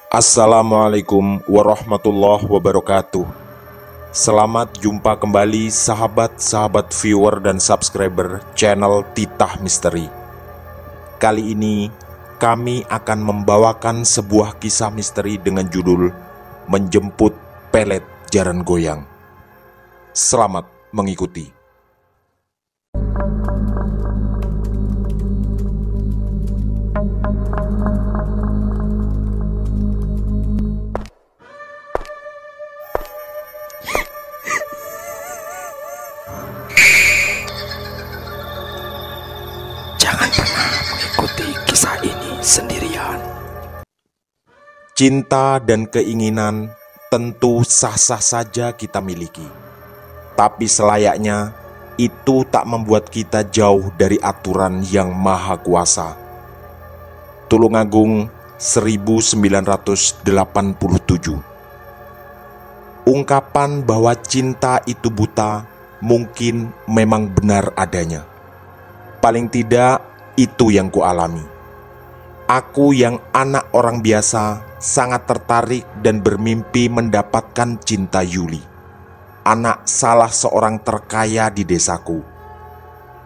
Assalamualaikum warahmatullahi wabarakatuh. Selamat jumpa kembali sahabat-sahabat viewer dan subscriber channel Titah Misteri. Kali ini kami akan membawakan sebuah kisah misteri dengan judul Menjemput Pelet Jaran Goyang. Selamat mengikuti. Jangan pernah mengikuti kisah ini sendirian. Cinta dan keinginan tentu sah-sah saja kita miliki. Tapi selayaknya itu tak membuat kita jauh dari aturan yang maha kuasa. Tulungagung 1987. Ungkapan bahwa cinta itu buta mungkin memang benar adanya. Paling tidak itu yang kualami. Aku yang anak orang biasa sangat tertarik dan bermimpi mendapatkan cinta Yuli, anak salah seorang terkaya di desaku.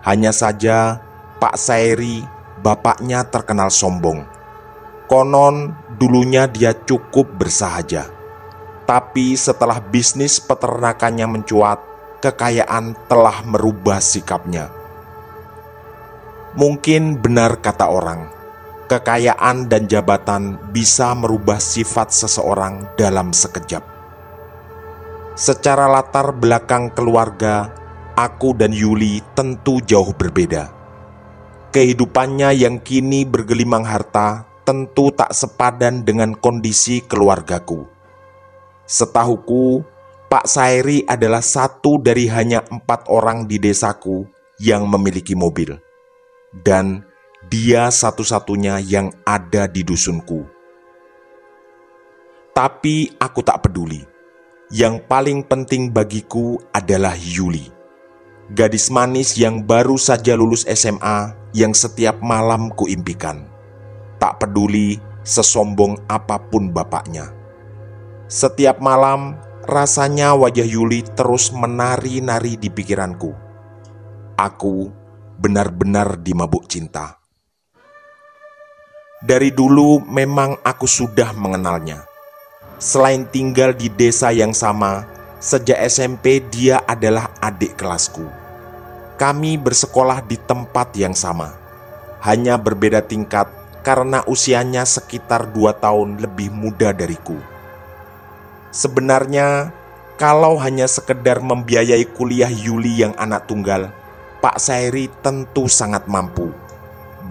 Hanya saja Pak Saeri, bapaknya terkenal sombong. Konon dulunya dia cukup bersahaja. Tapi setelah bisnis peternakannya mencuat, kekayaan telah merubah sikapnya. Mungkin benar kata orang, kekayaan dan jabatan bisa merubah sifat seseorang dalam sekejap. Secara latar belakang keluarga, aku dan Yuli tentu jauh berbeda. Kehidupannya yang kini bergelimang harta tentu tak sepadan dengan kondisi keluargaku. Setahuku, Pak Saeri adalah satu dari hanya 4 orang di desaku yang memiliki mobil. Dan dia satu-satunya yang ada di dusunku. Tapi aku tak peduli. Yang paling penting bagiku adalah Yuli, gadis manis yang baru saja lulus SMA yang setiap malam kuimpikan. Tak peduli sesombong apapun bapaknya. Setiap malam rasanya wajah Yuli terus menari-nari di pikiranku. Aku benar-benar dimabuk cinta. Dari dulu memang aku sudah mengenalnya. Selain tinggal di desa yang sama, sejak SMP dia adalah adik kelasku. Kami bersekolah di tempat yang sama. Hanya berbeda tingkat karena usianya sekitar 2 tahun lebih muda dariku. Sebenarnya, kalau hanya sekedar membiayai kuliah Yuli yang anak tunggal, Pak Saeri tentu sangat mampu.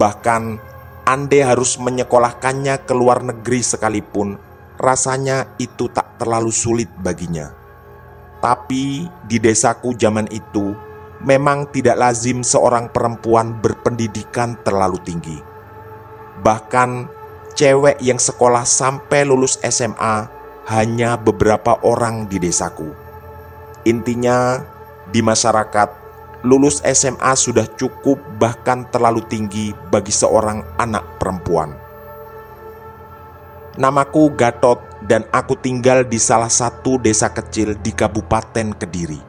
Bahkan andai harus menyekolahkannya ke luar negeri sekalipun, rasanya itu tak terlalu sulit baginya. Tapi di desaku zaman itu memang tidak lazim seorang perempuan berpendidikan terlalu tinggi. Bahkan cewek yang sekolah sampai lulus SMA hanya beberapa orang di desaku. Intinya di masyarakat, lulus SMA sudah cukup bahkan terlalu tinggi bagi seorang anak perempuan. Namaku Gatot dan aku tinggal di salah satu desa kecil di Kabupaten Kediri.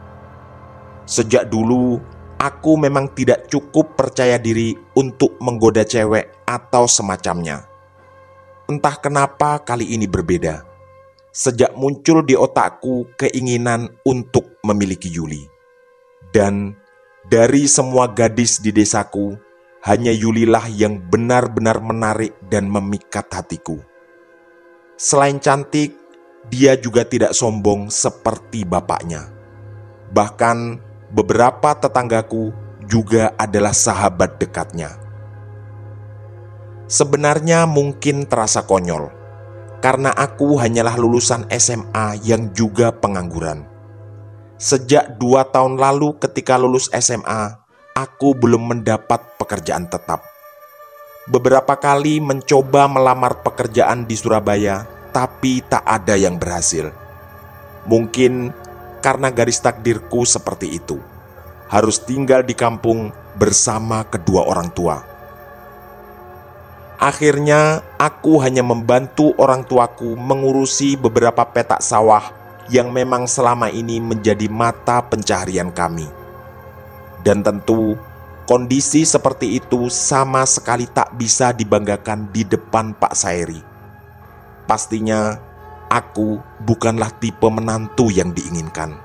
Sejak dulu, aku memang tidak cukup percaya diri untuk menggoda cewek atau semacamnya. Entah kenapa kali ini berbeda. Sejak muncul di otakku keinginan untuk memiliki Yuli. Dan dari semua gadis di desaku, hanya Yulilah yang benar-benar menarik dan memikat hatiku. Selain cantik, dia juga tidak sombong seperti bapaknya. Bahkan beberapa tetanggaku juga adalah sahabat dekatnya. Sebenarnya mungkin terasa konyol, karena aku hanyalah lulusan SMA yang juga pengangguran. Sejak 2 tahun lalu ketika lulus SMA, aku belum mendapat pekerjaan tetap. Beberapa kali mencoba melamar pekerjaan di Surabaya, tapi tak ada yang berhasil. Mungkin karena garis takdirku seperti itu. Harus tinggal di kampung bersama kedua orang tua. Akhirnya, aku hanya membantu orang tuaku mengurusi beberapa petak sawah yang memang selama ini menjadi mata pencaharian kami. Dan tentu, kondisi seperti itu sama sekali tak bisa dibanggakan di depan Pak Saeri. Pastinya, aku bukanlah tipe menantu yang diinginkan.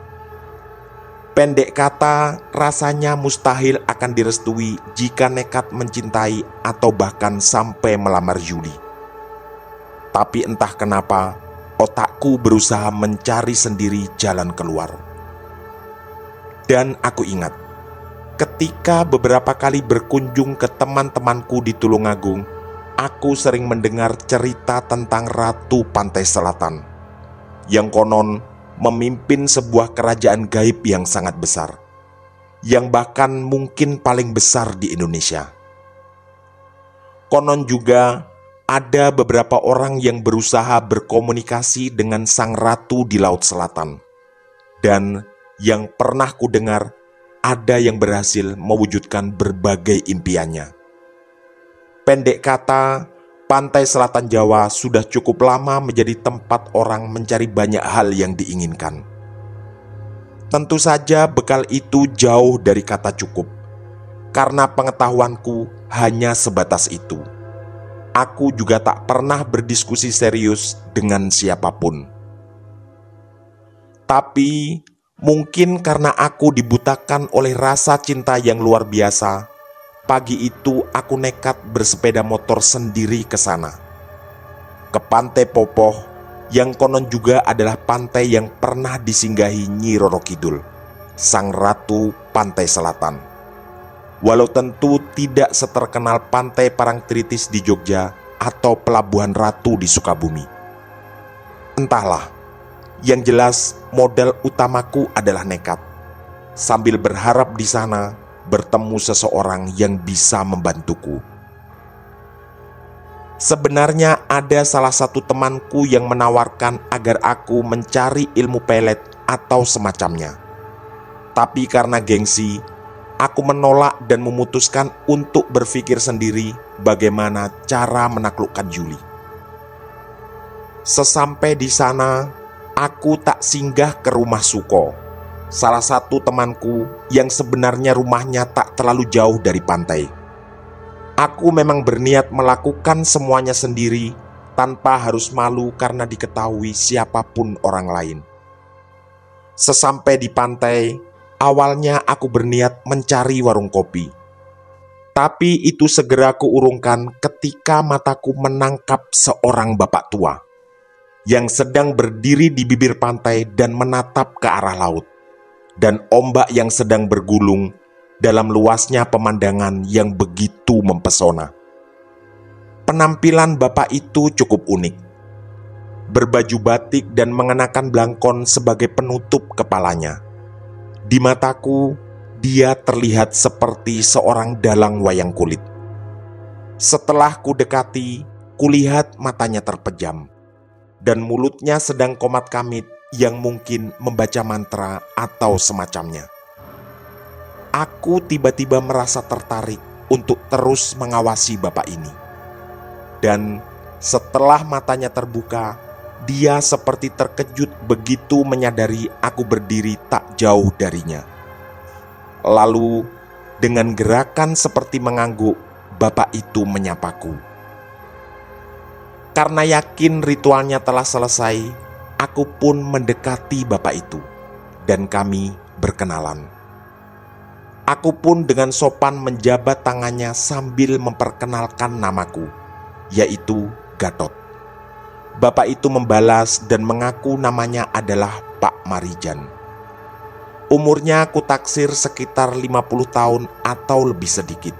Pendek kata, rasanya mustahil akan direstui jika nekat mencintai atau bahkan sampai melamar Yuli. Tapi entah kenapa, otakku berusaha mencari sendiri jalan keluar. Dan aku ingat, ketika beberapa kali berkunjung ke teman-temanku di Tulungagung, aku sering mendengar cerita tentang Ratu Pantai Selatan, yang konon memimpin sebuah kerajaan gaib yang sangat besar, yang bahkan mungkin paling besar di Indonesia. Konon juga ada beberapa orang yang berusaha berkomunikasi dengan sang ratu di Laut Selatan, dan yang pernah kudengar ada yang berhasil mewujudkan berbagai impiannya. Pendek kata, Pantai Selatan Jawa sudah cukup lama menjadi tempat orang mencari banyak hal yang diinginkan. Tentu saja bekal itu jauh dari kata cukup, karena pengetahuanku hanya sebatas itu. Aku juga tak pernah berdiskusi serius dengan siapapun. Tapi mungkin karena aku dibutakan oleh rasa cinta yang luar biasa, pagi itu aku nekat bersepeda motor sendiri ke sana, ke Pantai Popoh, yang konon juga adalah pantai yang pernah disinggahi Nyi Roro Kidul, sang ratu Pantai Selatan. Walau tentu tidak seterkenal Pantai Parangtritis di Jogja atau Pelabuhan Ratu di Sukabumi. Entahlah, yang jelas modal utamaku adalah nekat, sambil berharap di sana bertemu seseorang yang bisa membantuku. Sebenarnya ada salah satu temanku yang menawarkan agar aku mencari ilmu pelet atau semacamnya. Tapi karena gengsi, aku menolak dan memutuskan untuk berpikir sendiri bagaimana cara menaklukkan Yuli. Sesampai di sana, aku tak singgah ke rumah Suko, salah satu temanku yang sebenarnya rumahnya tak terlalu jauh dari pantai. Aku memang berniat melakukan semuanya sendiri tanpa harus malu karena diketahui siapapun orang lain. Sesampai di pantai, awalnya aku berniat mencari warung kopi. Tapi itu segera kuurungkan ketika mataku menangkap seorang bapak tua yang sedang berdiri di bibir pantai dan menatap ke arah laut, dan ombak yang sedang bergulung dalam luasnya pemandangan yang begitu mempesona. Penampilan bapak itu cukup unik, berbaju batik dan mengenakan blangkon sebagai penutup kepalanya. Di mataku, dia terlihat seperti seorang dalang wayang kulit. Setelah kudekati, kulihat matanya terpejam, dan mulutnya sedang komat kamit yang mungkin membaca mantra atau semacamnya. Aku tiba-tiba merasa tertarik untuk terus mengawasi bapak ini. Dan setelah matanya terbuka, dia seperti terkejut begitu menyadari aku berdiri tak jauh darinya. Lalu, dengan gerakan seperti mengangguk, bapak itu menyapaku. Karena yakin ritualnya telah selesai, aku pun mendekati bapak itu, dan kami berkenalan. Aku pun dengan sopan menjabat tangannya sambil memperkenalkan namaku, yaitu Gatot. Bapak itu membalas dan mengaku namanya adalah Pak Marijan. Umurnya aku taksir sekitar 50 tahun atau lebih sedikit.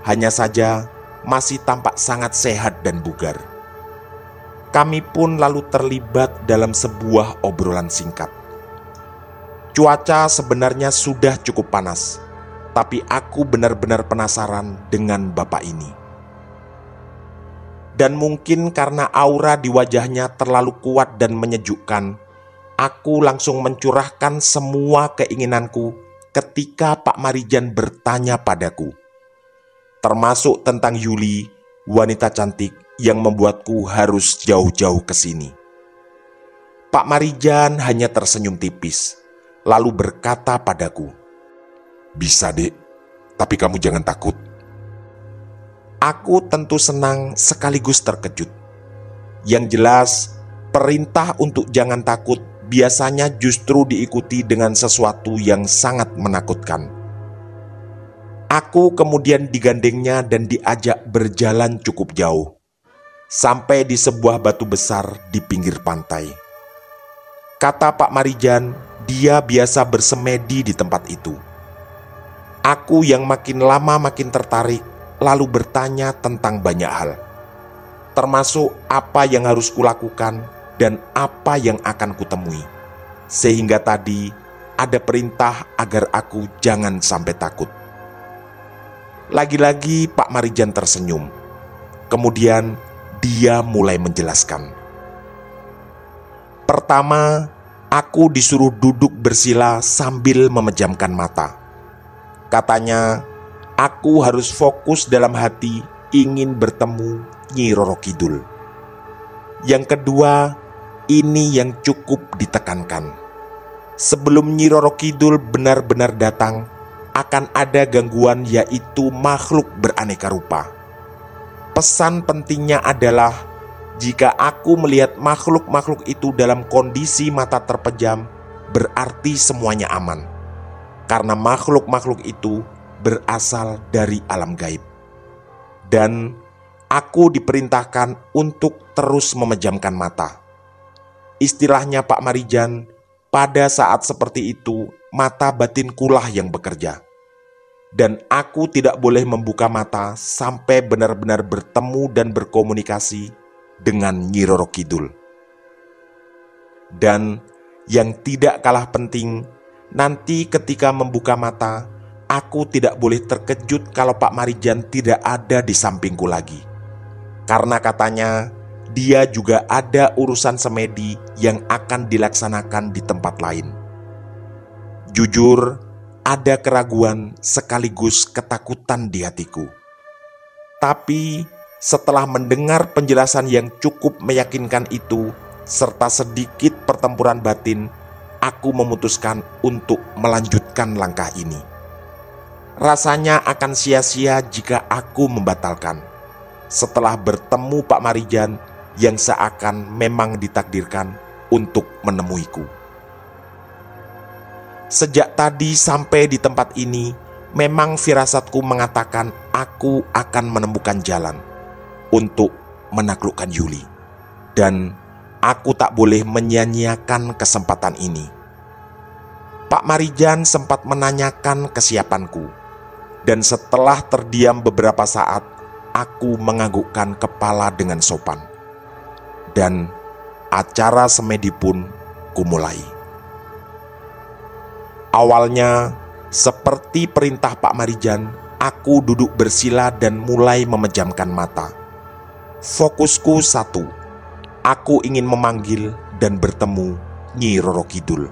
Hanya saja masih tampak sangat sehat dan bugar. Kami pun lalu terlibat dalam sebuah obrolan singkat. Cuaca sebenarnya sudah cukup panas, tapi aku benar-benar penasaran dengan bapak ini. Dan mungkin karena aura di wajahnya terlalu kuat dan menyejukkan, aku langsung mencurahkan semua keinginanku ketika Pak Marijan bertanya padaku, termasuk tentang Yuli, wanita cantik yang membuatku harus jauh-jauh ke sini. Pak Marijan hanya tersenyum tipis, lalu berkata padaku, "Bisa, Dek, tapi kamu jangan takut." Aku tentu senang sekaligus terkejut. Yang jelas, perintah untuk jangan takut biasanya justru diikuti dengan sesuatu yang sangat menakutkan. Aku kemudian digandengnya dan diajak berjalan cukup jauh, sampai di sebuah batu besar di pinggir pantai. Kata Pak Marijan, dia biasa bersemedi di tempat itu. Aku yang makin lama makin tertarik, lalu bertanya tentang banyak hal, termasuk apa yang harus kulakukan dan apa yang akan kutemui. Sehingga tadi ada perintah agar aku jangan sampai takut. Lagi-lagi Pak Marijan tersenyum. Kemudian dia mulai menjelaskan. Pertama, aku disuruh duduk bersila sambil memejamkan mata. Katanya, aku harus fokus dalam hati ingin bertemu Nyi Roro Kidul. Yang kedua, ini yang cukup ditekankan. Sebelum Nyi Roro Kidul benar-benar datang, akan ada gangguan, yaitu makhluk beraneka rupa. Pesan pentingnya adalah, jika aku melihat makhluk-makhluk itu dalam kondisi mata terpejam, berarti semuanya aman. Karena makhluk-makhluk itu berasal dari alam gaib. Dan aku diperintahkan untuk terus memejamkan mata. Istilahnya Pak Marijan, pada saat seperti itu, mata batinkulah yang bekerja. Dan aku tidak boleh membuka mata sampai benar-benar bertemu dan berkomunikasi dengan Nyi Roro Kidul. Dan yang tidak kalah penting, nanti ketika membuka mata, aku tidak boleh terkejut kalau Pak Marijan tidak ada di sampingku lagi. Karena katanya, dia juga ada urusan semedi yang akan dilaksanakan di tempat lain. Jujur, ada keraguan sekaligus ketakutan di hatiku. Tapi setelah mendengar penjelasan yang cukup meyakinkan itu, serta sedikit pertempuran batin, aku memutuskan untuk melanjutkan langkah ini. Rasanya akan sia-sia jika aku membatalkan. Setelah bertemu Pak Marijan yang seakan memang ditakdirkan untuk menemuiku. Sejak tadi sampai di tempat ini, memang firasatku mengatakan aku akan menemukan jalan untuk menaklukkan Yuli. Dan aku tak boleh menyia-nyiakan kesempatan ini. Pak Marijan sempat menanyakan kesiapanku. Dan setelah terdiam beberapa saat, aku menganggukkan kepala dengan sopan. Dan acara semedi pun kumulai. Awalnya, seperti perintah Pak Marijan, aku duduk bersila dan mulai memejamkan mata. Fokusku satu, aku ingin memanggil dan bertemu Nyi Roro Kidul.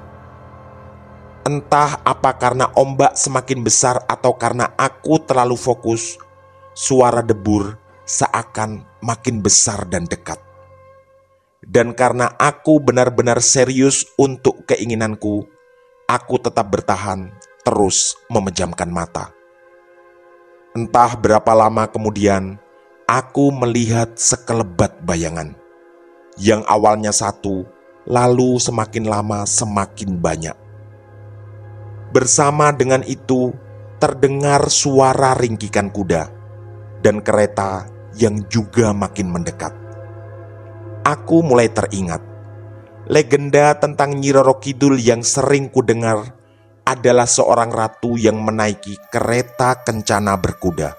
Entah apa karena ombak semakin besar atau karena aku terlalu fokus, suara debur seakan makin besar dan dekat. Dan karena aku benar-benar serius untuk keinginanku, aku tetap bertahan, terus memejamkan mata. Entah berapa lama kemudian, aku melihat sekelebat bayangan. Yang awalnya satu, lalu semakin lama semakin banyak. Bersama dengan itu, terdengar suara ringkikan kuda dan kereta yang juga makin mendekat. Aku mulai teringat. Legenda tentang Nyi Roro Kidul yang sering kudengar adalah seorang ratu yang menaiki kereta kencana berkuda.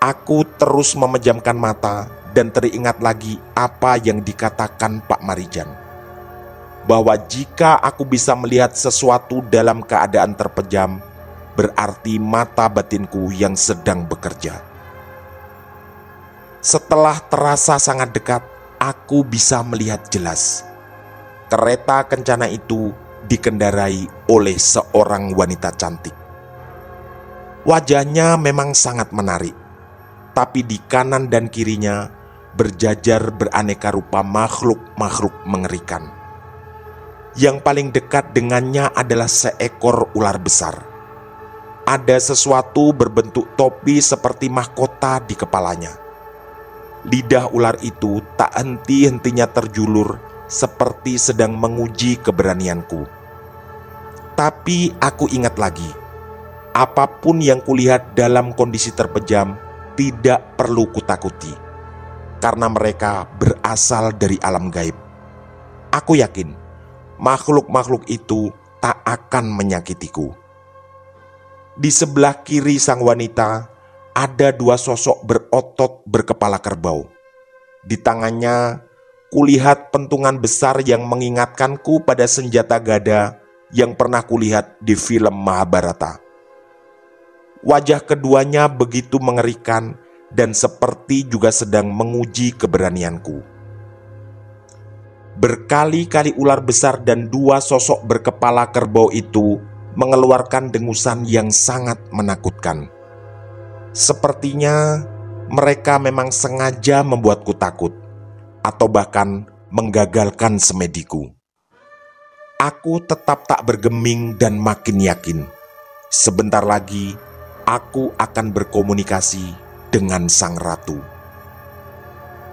Aku terus memejamkan mata dan teringat lagi apa yang dikatakan Pak Marijan, bahwa jika aku bisa melihat sesuatu dalam keadaan terpejam, berarti mata batinku yang sedang bekerja. Setelah terasa sangat dekat, aku bisa melihat jelas. Kereta kencana itu dikendarai oleh seorang wanita cantik. Wajahnya memang sangat menarik. tapi di kanan dan kirinya berjajar beraneka rupa makhluk-makhluk mengerikan. Yang paling dekat dengannya adalah seekor ular besar. Ada sesuatu berbentuk topi seperti mahkota di kepalanya. Lidah ular itu tak henti-hentinya terjulur seperti sedang menguji keberanianku. Tapi aku ingat lagi, apapun yang kulihat dalam kondisi terpejam tidak perlu kutakuti, karena mereka berasal dari alam gaib. Aku yakin makhluk-makhluk itu tak akan menyakitiku. Di sebelah kiri sang wanita ada dua sosok berotot berkepala kerbau. Di tangannya kulihat pentungan besar yang mengingatkanku pada senjata gada yang pernah kulihat di film Mahabharata. Wajah keduanya begitu mengerikan dan seperti juga sedang menguji keberanianku. Berkali-kali ular besar dan dua sosok berkepala kerbau itu mengeluarkan dengusan yang sangat menakutkan. Sepertinya mereka memang sengaja membuatku takut, atau bahkan menggagalkan semediku. Aku tetap tak bergeming dan makin yakin, sebentar lagi aku akan berkomunikasi dengan sang ratu.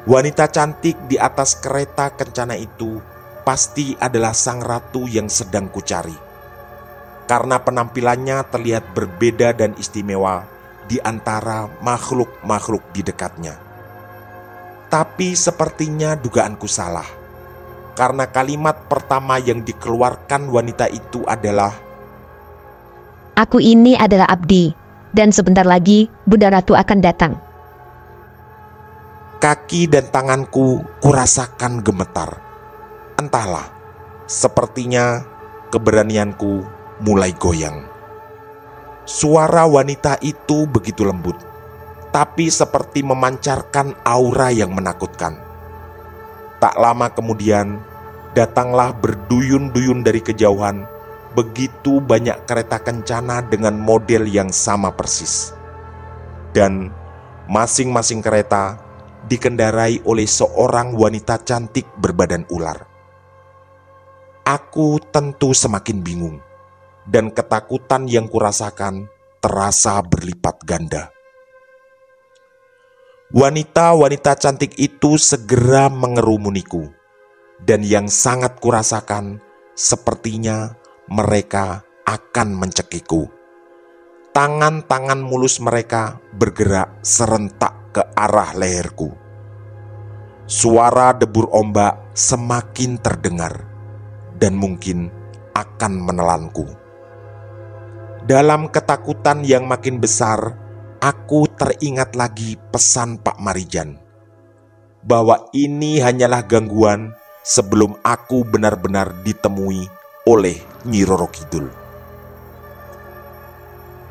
Wanita cantik di atas kereta kencana itu pasti adalah sang ratu yang sedang kucari, karena penampilannya terlihat berbeda dan istimewa di antara makhluk-makhluk di dekatnya. Tapi sepertinya dugaanku salah, karena kalimat pertama yang dikeluarkan wanita itu adalah, "Aku ini adalah abdi, dan sebentar lagi Bunda Ratu akan datang." Kaki dan tanganku kurasakan gemetar. Entahlah, sepertinya keberanianku mulai goyang. Suara wanita itu begitu lembut, tapi seperti memancarkan aura yang menakutkan. Tak lama kemudian, datanglah berduyun-duyun dari kejauhan begitu banyak kereta kencana dengan model yang sama persis. Dan masing-masing kereta dikendarai oleh seorang wanita cantik berbadan ular. Aku tentu semakin bingung, dan ketakutan yang kurasakan terasa berlipat ganda. Wanita-wanita cantik itu segera mengerumuniku, dan yang sangat kurasakan sepertinya mereka akan mencekikku. Tangan-tangan mulus mereka bergerak serentak ke arah leherku. Suara debur ombak semakin terdengar dan mungkin akan menelanku. Dalam ketakutan yang makin besar, aku teringat lagi pesan Pak Marijan, bahwa ini hanyalah gangguan sebelum aku benar-benar ditemui oleh Nyi Roro Kidul.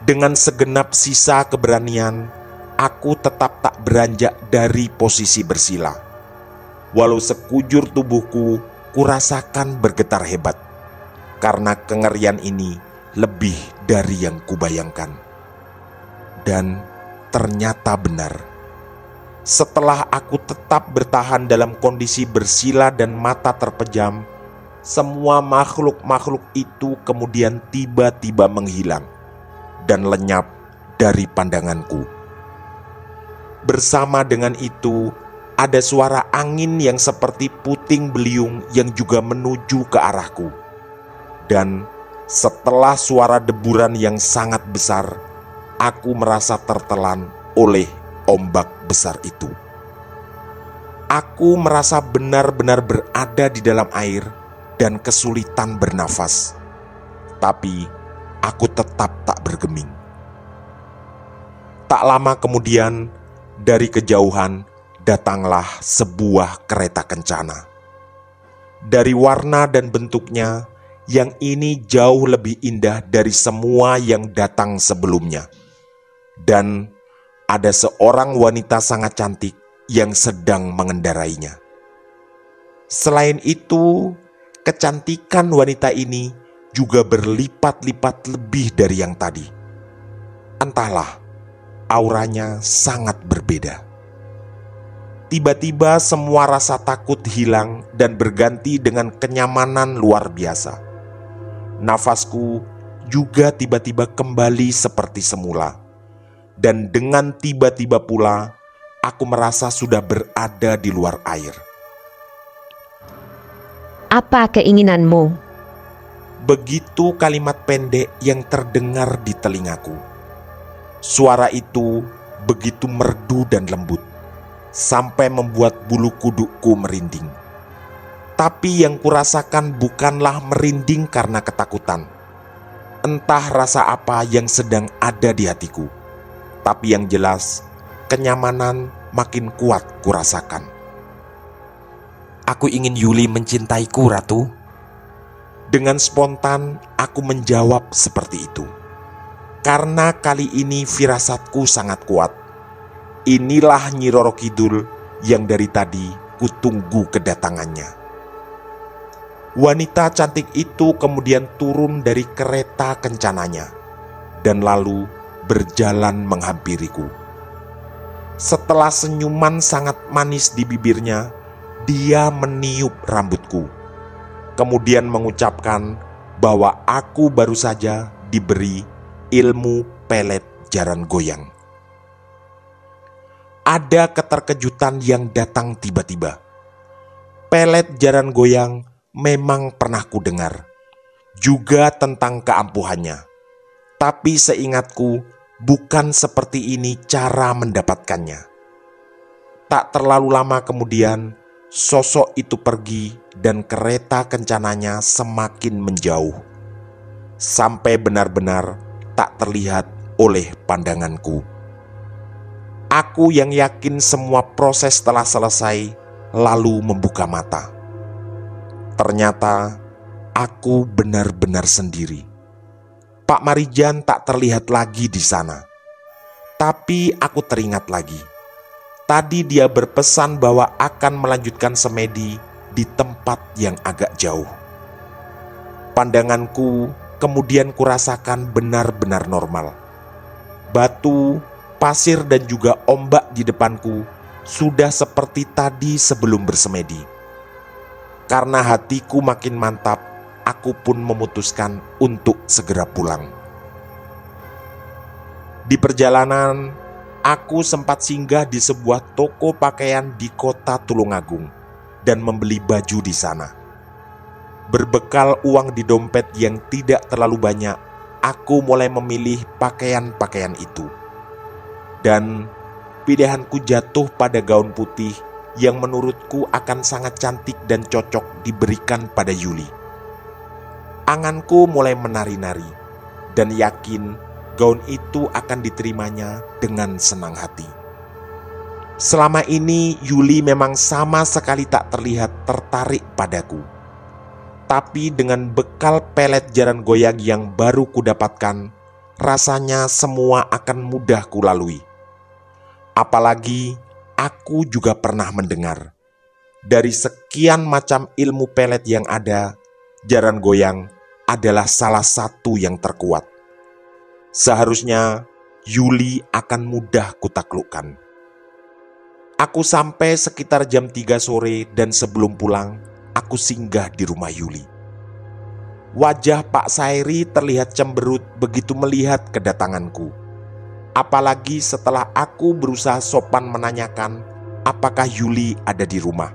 Dengan segenap sisa keberanian, aku tetap tak beranjak dari posisi bersila. Walau sekujur tubuhku kurasakan bergetar hebat, karena kengerian ini lebih dari yang kubayangkan. Dan ternyata benar. Setelah aku tetap bertahan dalam kondisi bersila dan mata terpejam, semua makhluk-makhluk itu kemudian tiba-tiba menghilang dan lenyap dari pandanganku. Bersama dengan itu, ada suara angin yang seperti puting beliung yang juga menuju ke arahku. Dan setelah suara deburan yang sangat besar, aku merasa tertelan oleh ombak besar itu. Aku merasa benar-benar berada di dalam air dan kesulitan bernafas. Tapi aku tetap tak bergeming. Tak lama kemudian, dari kejauhan datanglah sebuah kereta kencana. Dari warna dan bentuknya, yang ini jauh lebih indah dari semua yang datang sebelumnya. Dan ada seorang wanita sangat cantik yang sedang mengendarainya. Selain itu, kecantikan wanita ini juga berlipat-lipat lebih dari yang tadi. Entahlah, auranya sangat berbeda. Tiba-tiba semua rasa takut hilang dan berganti dengan kenyamanan luar biasa. Nafasku juga tiba-tiba kembali seperti semula. Dan dengan tiba-tiba pula, aku merasa sudah berada di luar air. Apa keinginanmu? Begitu kalimat pendek yang terdengar di telingaku. Suara itu begitu merdu dan lembut, sampai membuat bulu kudukku merinding. Tapi yang kurasakan bukanlah merinding karena ketakutan. Entah rasa apa yang sedang ada di hatiku. Tapi yang jelas, kenyamanan makin kuat kurasakan. Aku ingin Yuli mencintaiku, Ratu. Dengan spontan aku menjawab seperti itu. Karena kali ini firasatku sangat kuat. Inilah Nyi Roro Kidul yang dari tadi kutunggu kedatangannya. Wanita cantik itu kemudian turun dari kereta kencananya dan lalu berjalan menghampiriku. Setelah senyuman sangat manis di bibirnya, dia meniup rambutku. Kemudian mengucapkan bahwa aku baru saja diberi ilmu pelet jaran goyang. Ada keterkejutan yang datang tiba-tiba. Pelet jaran goyang memang pernah ku dengar, juga tentang keampuhannya. Tapi seingatku, bukan seperti ini cara mendapatkannya. Tak terlalu lama kemudian, sosok itu pergi dan kereta kencananya semakin menjauh, sampai benar-benar tak terlihat oleh pandanganku. Aku yang yakin semua proses telah selesai, lalu membuka mata. Ternyata aku benar-benar sendiri. Pak Marijan tak terlihat lagi di sana. Tapi aku teringat lagi. Tadi dia berpesan bahwa akan melanjutkan semedi di tempat yang agak jauh. Pandanganku kemudian kurasakan benar-benar normal. Batu, pasir dan juga ombak di depanku sudah seperti tadi sebelum bersemedi. Karena hatiku makin mantap, aku pun memutuskan untuk segera pulang. Di perjalanan, aku sempat singgah di sebuah toko pakaian di kota Tulungagung dan membeli baju di sana. Berbekal uang di dompet yang tidak terlalu banyak, aku mulai memilih pakaian-pakaian itu. Dan pilihanku jatuh pada gaun putih yang menurutku akan sangat cantik dan cocok diberikan pada Yuli. Anganku mulai menari-nari dan yakin gaun itu akan diterimanya dengan senang hati. Selama ini Yuli memang sama sekali tak terlihat tertarik padaku. Tapi dengan bekal pelet jaran goyang yang baru kudapatkan, rasanya semua akan mudah kulalui. Apalagi aku juga pernah mendengar, dari sekian macam ilmu pelet yang ada, jaran goyang adalah salah satu yang terkuat. Seharusnya Yuli akan mudah kutaklukkan. Aku sampai sekitar jam 3 sore dan sebelum pulang, aku singgah di rumah Yuli. Wajah Pak Sairi terlihat cemberut begitu melihat kedatanganku. Apalagi setelah aku berusaha sopan menanyakan apakah Yuli ada di rumah.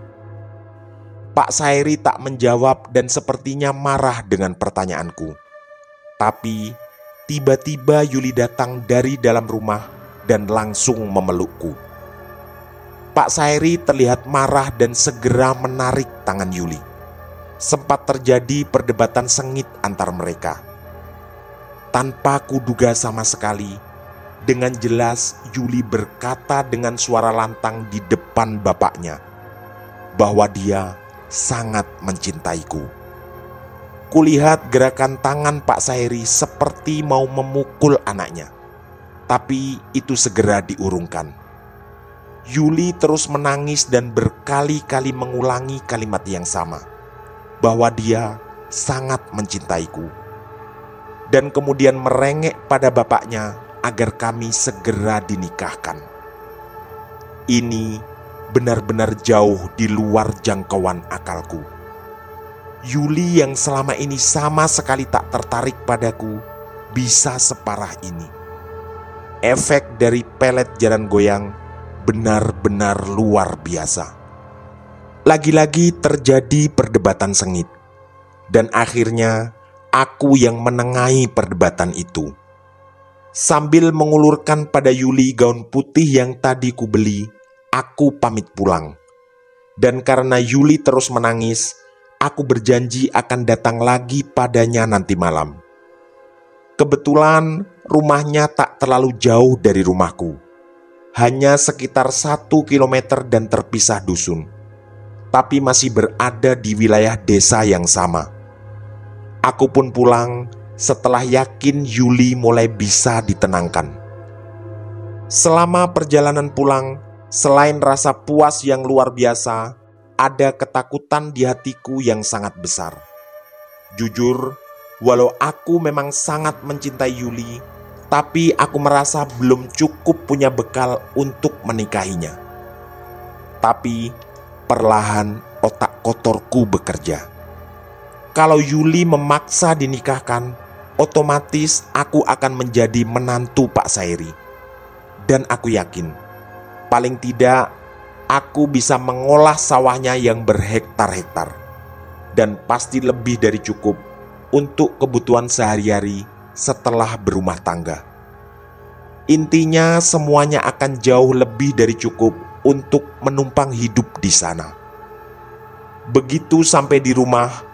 Pak Sairi tak menjawab dan sepertinya marah dengan pertanyaanku. Tapi tiba-tiba Yuli datang dari dalam rumah dan langsung memelukku. Pak Sairi terlihat marah dan segera menarik tangan Yuli. Sempat terjadi perdebatan sengit antar mereka. Tanpa kuduga sama sekali, dengan jelas Yuli berkata dengan suara lantang di depan bapaknya bahwa dia sangat mencintaiku. Kulihat gerakan tangan Pak Sairi seperti mau memukul anaknya, tapi itu segera diurungkan. Yuli terus menangis dan berkali-kali mengulangi kalimat yang sama, bahwa dia sangat mencintaiku. Dan kemudian merengek pada bapaknya agar kami segera dinikahkan. Ini benar-benar jauh di luar jangkauan akalku. Yuli yang selama ini sama sekali tak tertarik padaku bisa separah ini. Efek dari pelet jaran goyang benar-benar luar biasa. Lagi-lagi terjadi perdebatan sengit, dan akhirnya aku yang menengahi perdebatan itu. Sambil mengulurkan pada Yuli gaun putih yang tadi kubeli, aku pamit pulang. Dan karena Yuli terus menangis, aku berjanji akan datang lagi padanya nanti malam. Kebetulan rumahnya tak terlalu jauh dari rumahku, hanya sekitar 1 kilometer dan terpisah dusun, tapi masih berada di wilayah desa yang sama. Aku pun pulang setelah yakin Yuli mulai bisa ditenangkan. Selama perjalanan pulang, selain rasa puas yang luar biasa, ada ketakutan di hatiku yang sangat besar. Jujur, walau aku memang sangat mencintai Yuli, tapi aku merasa belum cukup punya bekal untuk menikahinya. Tapi perlahan otak kotorku bekerja. Kalau Yuli memaksa dinikahkan, otomatis aku akan menjadi menantu Pak Sairi. Dan aku yakin, paling tidak aku bisa mengolah sawahnya yang berhektar-hektar. Dan pasti lebih dari cukup untuk kebutuhan sehari-hari setelah berumah tangga. Intinya semuanya akan jauh lebih dari cukup untuk menumpang hidup di sana. Begitu sampai di rumah,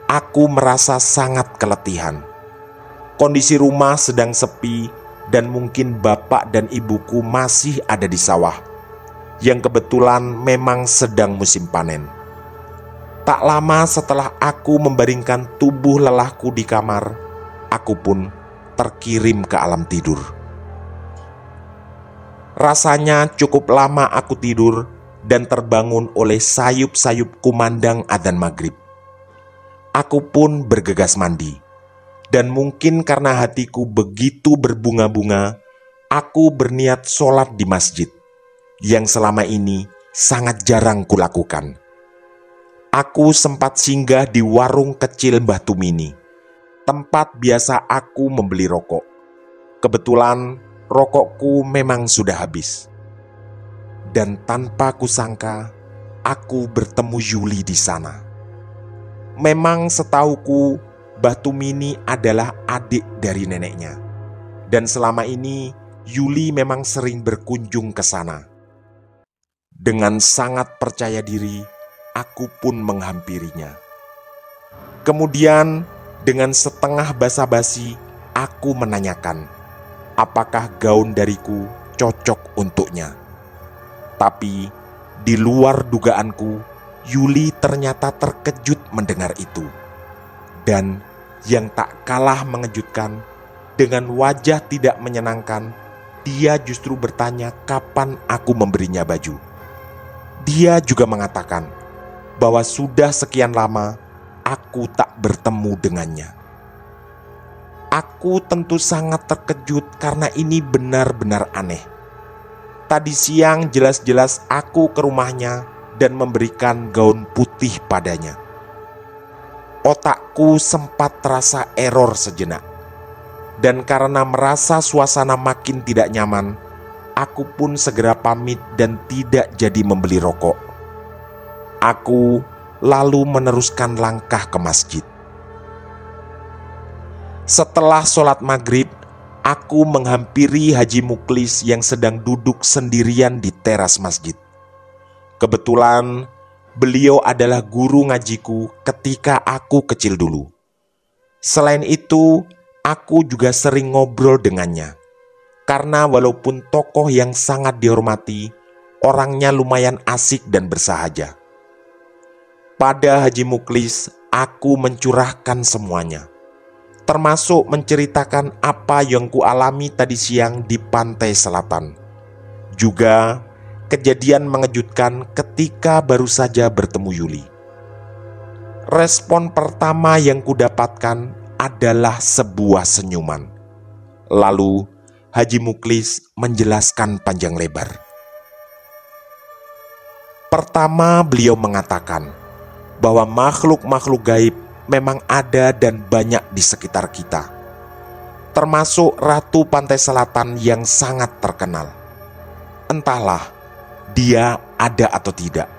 aku merasa sangat keletihan. Kondisi rumah sedang sepi dan mungkin bapak dan ibuku masih ada di sawah, yang kebetulan memang sedang musim panen. Tak lama setelah aku membaringkan tubuh lelahku di kamar, aku pun terkirim ke alam tidur. Rasanya cukup lama aku tidur dan terbangun oleh sayup-sayup kumandang adzan maghrib. Aku pun bergegas mandi, dan mungkin karena hatiku begitu berbunga-bunga, aku berniat sholat di masjid, yang selama ini sangat jarang kulakukan. Aku sempat singgah di warung kecil Mbah Tumini, tempat biasa aku membeli rokok. Kebetulan rokokku memang sudah habis. Dan tanpa kusangka, aku bertemu Yuli di sana. Memang setauku, Mbah Tumini adalah adik dari neneknya. Dan selama ini, Yuli memang sering berkunjung ke sana. Dengan sangat percaya diri, aku pun menghampirinya. Kemudian, dengan setengah basa-basi, aku menanyakan, apakah gaun dariku cocok untuknya. Tapi, di luar dugaanku, Yuli ternyata terkejut mendengar itu. Dan yang tak kalah mengejutkan, dengan wajah tidak menyenangkan, dia justru bertanya kapan aku memberinya baju. Dia juga mengatakan bahwa sudah sekian lama aku tak bertemu dengannya. Aku tentu sangat terkejut karena ini benar-benar aneh. Tadi siang jelas-jelas aku ke rumahnya dan memberikan gaun putih padanya. Otakku sempat terasa error sejenak. Dan karena merasa suasana makin tidak nyaman, aku pun segera pamit dan tidak jadi membeli rokok. Aku lalu meneruskan langkah ke masjid. Setelah sholat maghrib, aku menghampiri Haji Muklis yang sedang duduk sendirian di teras masjid. Kebetulan beliau adalah guru ngajiku ketika aku kecil dulu. Selain itu, aku juga sering ngobrol dengannya. Karena walaupun tokoh yang sangat dihormati, orangnya lumayan asik dan bersahaja. Pada Haji Muklis, aku mencurahkan semuanya, termasuk menceritakan apa yang kualami tadi siang di pantai selatan. Juga kejadian mengejutkan ketika baru saja bertemu Yuli. Respon pertama yang kudapatkan adalah sebuah senyuman. Lalu Haji Muklis menjelaskan panjang lebar. Pertama, beliau mengatakan bahwa makhluk-makhluk gaib memang ada dan banyak di sekitar kita, termasuk Ratu Pantai Selatan yang sangat terkenal. Entahlah dia ada atau tidak,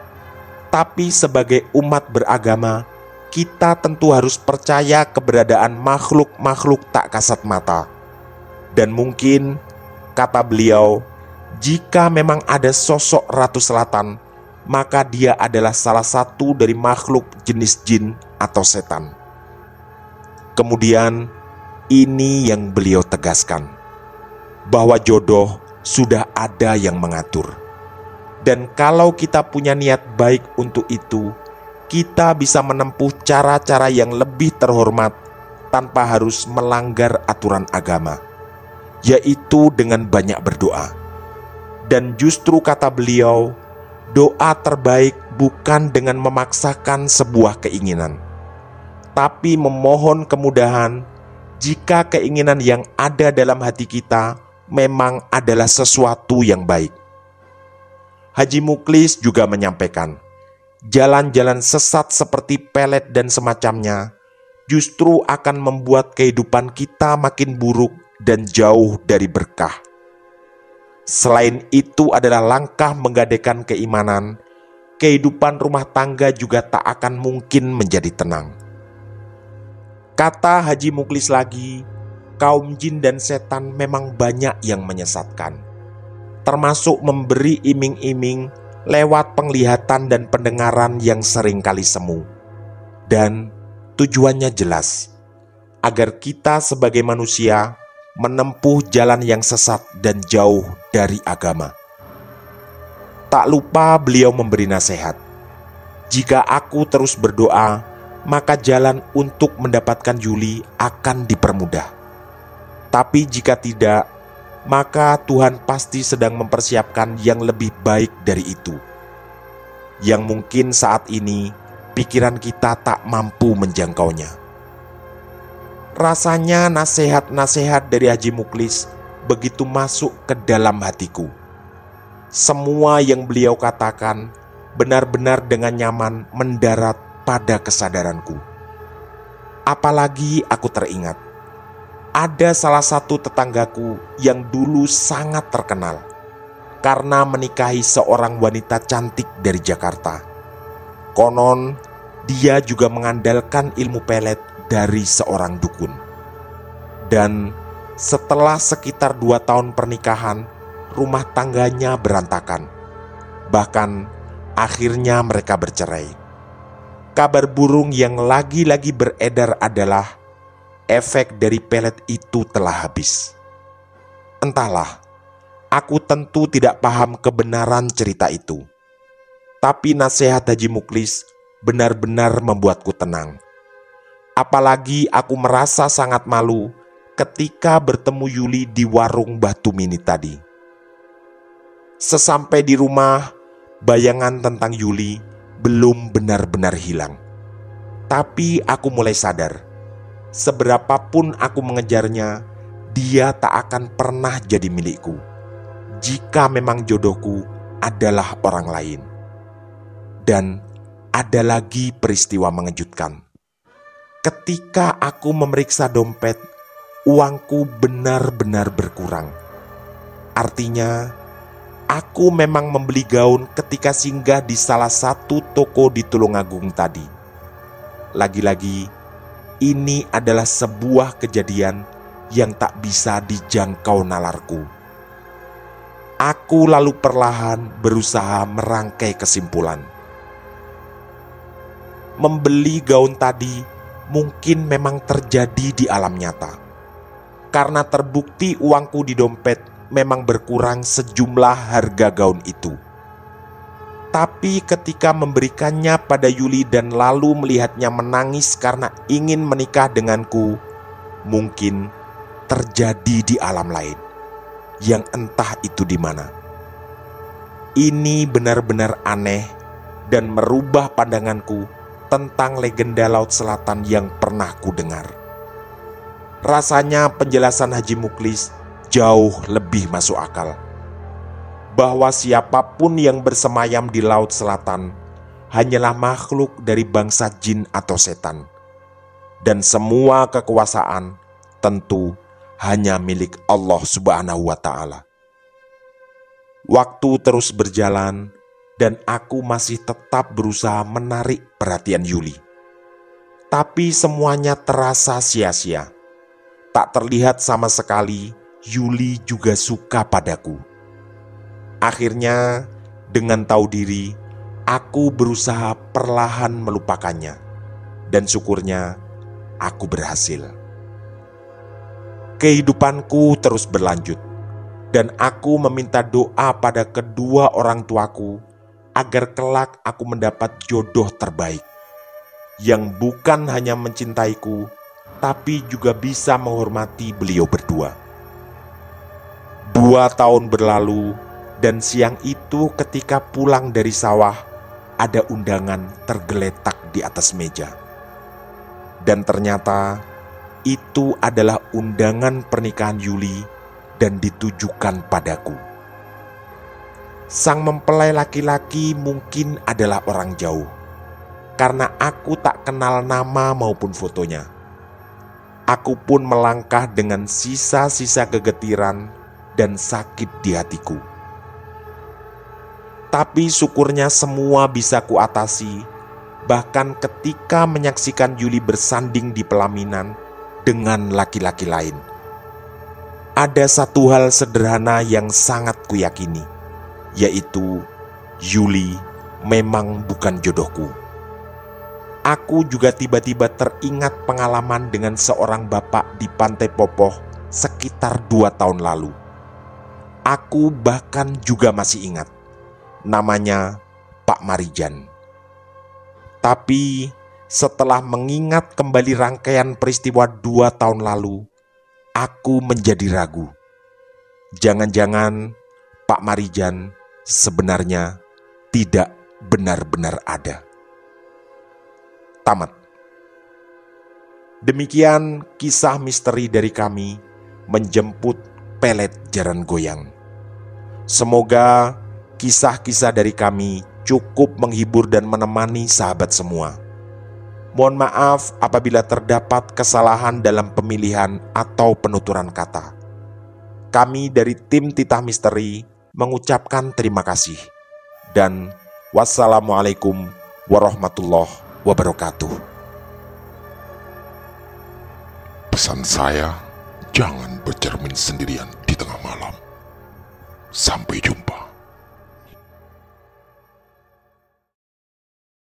tapi sebagai umat beragama, kita tentu harus percaya keberadaan makhluk-makhluk tak kasat mata. Dan mungkin, kata beliau, jika memang ada sosok Ratu Selatan, maka dia adalah salah satu dari makhluk jenis jin atau setan. Kemudian, ini yang beliau tegaskan, bahwa jodoh sudah ada yang mengatur. Dan kalau kita punya niat baik untuk itu, kita bisa menempuh cara-cara yang lebih terhormat tanpa harus melanggar aturan agama, yaitu dengan banyak berdoa. Dan justru kata beliau, doa terbaik bukan dengan memaksakan sebuah keinginan, tapi memohon kemudahan jika keinginan yang ada dalam hati kita memang adalah sesuatu yang baik. Haji Muklis juga menyampaikan, jalan-jalan sesat seperti pelet dan semacamnya justru akan membuat kehidupan kita makin buruk dan jauh dari berkah. Selain itu adalah langkah menggadaikan keimanan, kehidupan rumah tangga juga tak akan mungkin menjadi tenang. Kata Haji Muklis lagi, kaum jin dan setan memang banyak yang menyesatkan, termasuk memberi iming-iming lewat penglihatan dan pendengaran yang seringkali semu. Dan tujuannya jelas, agar kita sebagai manusia menempuh jalan yang sesat dan jauh dari agama. Tak lupa beliau memberi nasihat, jika aku terus berdoa, maka jalan untuk mendapatkan Yuli akan dipermudah. Tapi jika tidak, maka Tuhan pasti sedang mempersiapkan yang lebih baik dari itu, yang mungkin saat ini pikiran kita tak mampu menjangkaunya. Rasanya nasihat-nasihat dari Haji Muklis begitu masuk ke dalam hatiku. Semua yang beliau katakan benar-benar dengan nyaman mendarat pada kesadaranku. Apalagi aku teringat, ada salah satu tetanggaku yang dulu sangat terkenal karena menikahi seorang wanita cantik dari Jakarta. Konon, dia juga mengandalkan ilmu pelet dari seorang dukun. Dan setelah sekitar 2 tahun pernikahan, rumah tangganya berantakan. Bahkan akhirnya mereka bercerai. Kabar burung yang lagi-lagi beredar adalah efek dari pelet itu telah habis. Entahlah, aku tentu tidak paham kebenaran cerita itu. Tapi nasihat Haji Muklis benar-benar membuatku tenang. Apalagi aku merasa sangat malu ketika bertemu Yuli di warung Batu Mini tadi. Sesampai di rumah, bayangan tentang Yuli belum benar-benar hilang. Tapi aku mulai sadar, seberapapun aku mengejarnya, dia tak akan pernah jadi milikku, jika memang jodohku adalah orang lain. Dan ada lagi peristiwa mengejutkan. Ketika aku memeriksa dompet, uangku benar-benar berkurang. Artinya, aku memang membeli gaun ketika singgah di salah satu toko di Tulungagung tadi. Lagi-lagi, ini adalah sebuah kejadian yang tak bisa dijangkau nalarku. Aku lalu perlahan berusaha merangkai kesimpulan. Membeli gaun tadi mungkin memang terjadi di alam nyata, karena terbukti uangku di dompet memang berkurang sejumlah harga gaun itu. Tapi ketika memberikannya pada Yuli dan lalu melihatnya menangis karena ingin menikah denganku, mungkin terjadi di alam lain, yang entah itu di mana. Ini benar-benar aneh dan merubah pandanganku tentang legenda Laut Selatan yang pernah ku dengar. Rasanya penjelasan Haji Muklis jauh lebih masuk akal. Bahwa siapapun yang bersemayam di Laut Selatan hanyalah makhluk dari bangsa jin atau setan. Dan semua kekuasaan tentu hanya milik Allah Subhanahu wa Ta'ala. Waktu terus berjalan dan aku masih tetap berusaha menarik perhatian Yuli. Tapi semuanya terasa sia-sia. Tak terlihat sama sekali Yuli juga suka padaku. Akhirnya, dengan tahu diri, aku berusaha perlahan melupakannya. Dan syukurnya, aku berhasil. Kehidupanku terus berlanjut. Dan aku meminta doa pada kedua orang tuaku agar kelak aku mendapat jodoh terbaik. Yang bukan hanya mencintaiku, tapi juga bisa menghormati beliau berdua. 2 tahun berlalu, dan siang itu ketika pulang dari sawah, ada undangan tergeletak di atas meja. Dan ternyata itu adalah undangan pernikahan Yuli dan ditujukan padaku. Sang mempelai laki-laki mungkin adalah orang jauh, karena aku tak kenal nama maupun fotonya. Aku pun melangkah dengan sisa-sisa kegetiran dan sakit di hatiku. Tapi syukurnya semua bisa kuatasi, bahkan ketika menyaksikan Yuli bersanding di pelaminan dengan laki-laki lain. Ada satu hal sederhana yang sangat kuyakini, yaitu Yuli memang bukan jodohku. Aku juga tiba-tiba teringat pengalaman dengan seorang bapak di Pantai Popoh sekitar 2 tahun lalu. Aku bahkan juga masih ingat namanya Pak Marijan. Tapi setelah mengingat kembali rangkaian peristiwa 2 tahun lalu, aku menjadi ragu. Jangan-jangan Pak Marijan sebenarnya tidak benar-benar ada. Tamat. Demikian kisah misteri dari kami menjemput pelet jaran goyang. Semoga kisah-kisah dari kami cukup menghibur dan menemani sahabat semua. Mohon maaf apabila terdapat kesalahan dalam pemilihan atau penuturan kata. Kami dari tim Titah Misteri mengucapkan terima kasih. Dan wassalamualaikum warahmatullahi wabarakatuh. Pesan saya, jangan bercermin sendirian di tengah malam. Sampai jumpa.